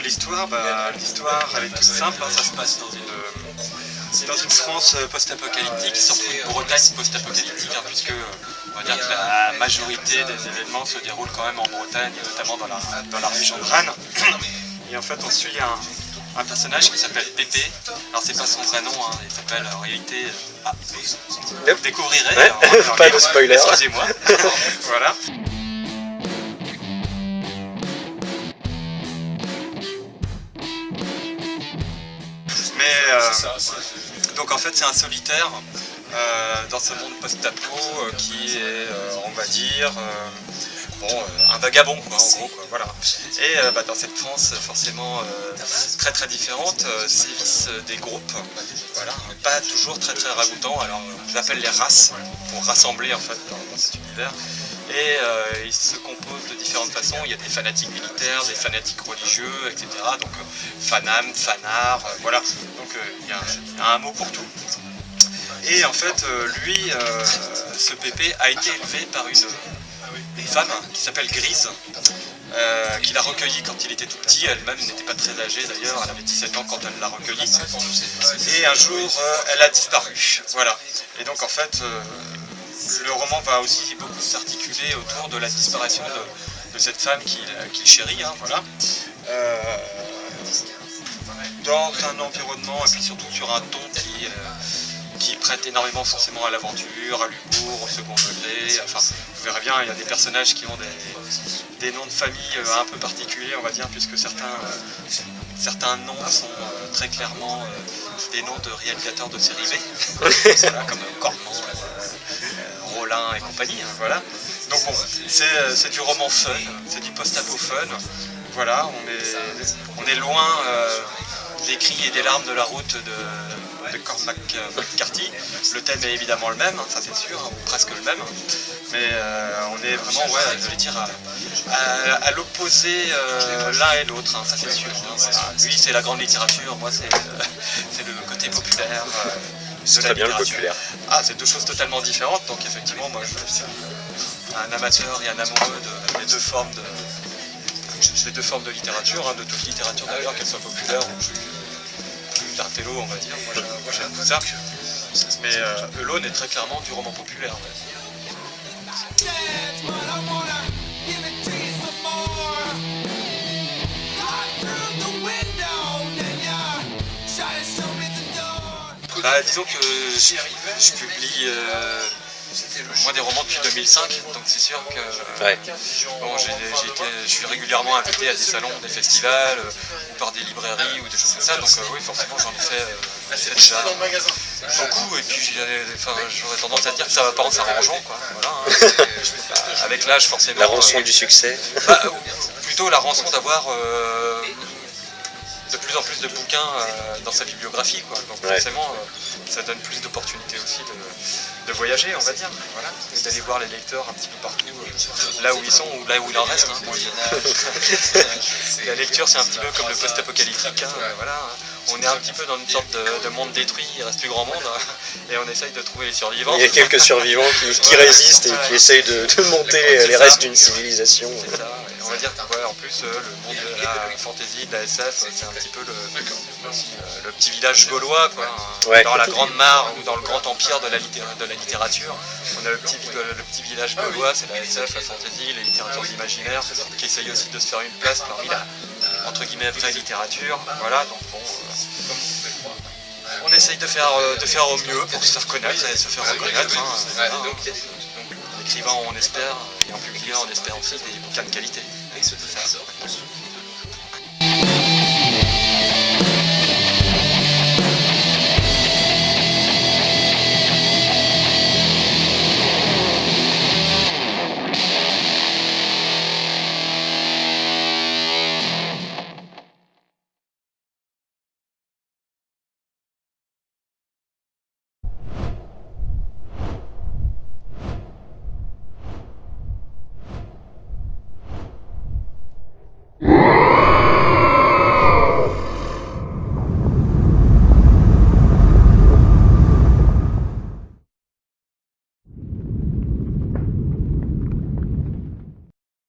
l'histoire, l'histoire elle est toute simple, hein, ça se passe dans une France post-apocalyptique, surtout une Bretagne post-apocalyptique, hein, puisque on va dire que la majorité des événements se déroulent quand même en Bretagne, notamment dans la région de Rennes. Et en fait on suit un personnage qui s'appelle Pépé. Alors c'est pas son vrai nom, hein, il s'appelle en réalité... vous découvrirez. Ouais, pas de spoiler. Excusez-moi. Voilà. Donc en fait c'est un solitaire dans ce monde post-apo qui est, on va dire, un vagabond quoi, en gros quoi, voilà. Et dans cette France forcément très très différente sévissent des groupes, voilà, pas toujours très très ragoûtants. Alors je l'appelle les races pour rassembler en fait dans cet univers. Et il se compose de différentes façons. Il y a des fanatiques militaires, des fanatiques religieux, etc. Donc fanam, fanard, voilà. Donc il y a un mot pour tout. Et en fait, lui, ce Pépé a été élevé par une femme qui s'appelle Grise, qui l'a recueilli quand il était tout petit. Elle-même n'était pas très âgée d'ailleurs, elle avait 17 ans quand elle l'a recueilli. Et un jour, elle a disparu. Voilà. Et donc en fait... le roman va aussi beaucoup s'articuler autour de la disparition de cette femme qu'il chérit, hein, voilà. Dans un environnement et puis surtout sur un ton qui prête énormément forcément à l'aventure, à l'humour, au second degré. Enfin, vous verrez bien, il y a des personnages qui ont des noms de famille un peu particuliers, on va dire, puisque certains noms sont très clairement des noms de réalisateurs de séries B, voilà, comme Cormand, Rollin et compagnie, hein, voilà. Donc bon, c'est du roman fun, c'est du post-apo fun, voilà, on est loin des cris et des larmes de la route de Cormac McCarthy. Le thème est évidemment le même, hein, ça c'est sûr, hein, presque le même, mais on est vraiment, ouais, je vais dire, à l'opposé l'un et l'autre, hein, ça c'est sûr. Hein, voilà. Lui c'est la grande littérature, moi c'est le côté populaire. C'est très bien le populaire. Ah, c'est deux choses totalement différentes, donc effectivement, moi je suis un amateur et un amoureux des deux formes de littérature, hein, de toute littérature d'ailleurs, qu'elle soit populaire ou plus d'intello, on va dire. Moi j'aime tout ça. Mais Alone est très clairement du roman populaire. Disons que je publie moi des romans depuis 2005, donc c'est sûr que bon, je suis régulièrement invité à des salons, des festivals, ou par des librairies ou des choses comme ça, donc oui forcément j'en ai fait déjà beaucoup, et puis j'aurais tendance à dire que ça va pas en s'arrangeant, quoi. Voilà, hein. Avec l'âge forcément... La rançon du succès. Plutôt la rançon d'avoir... de plus en plus de bouquins dans sa bibliographie, quoi. Donc forcément ça donne plus d'opportunités aussi de voyager, on va dire, voilà, et d'aller voir les lecteurs un petit peu partout, là où ils sont ou là où il en reste, hein. La lecture c'est un petit peu comme le post-apocalyptique, hein, voilà. On est un petit peu dans une sorte de monde détruit, il reste plus grand monde, et on essaye de trouver les survivants. Il y a quelques survivants qui résistent et qui essayent de monter les restes d'une civilisation. C'est ça, et on va dire que en plus le monde de la fantasy, de la SF, c'est un petit peu le petit village gaulois, quoi, hein. Dans la grande mare ou dans le grand empire de la littérature. On a le petit village gaulois, c'est la SF, la fantasy, les littératures imaginaires, qui essayent aussi de se faire une place parmi la entre guillemets vraie littérature, voilà, donc bon, on essaye de faire au mieux pour se faire connaître et se faire reconnaître, hein, voilà, hein. Donc en écrivant on espère, et en publiant on espère aussi des bouquins de qualité.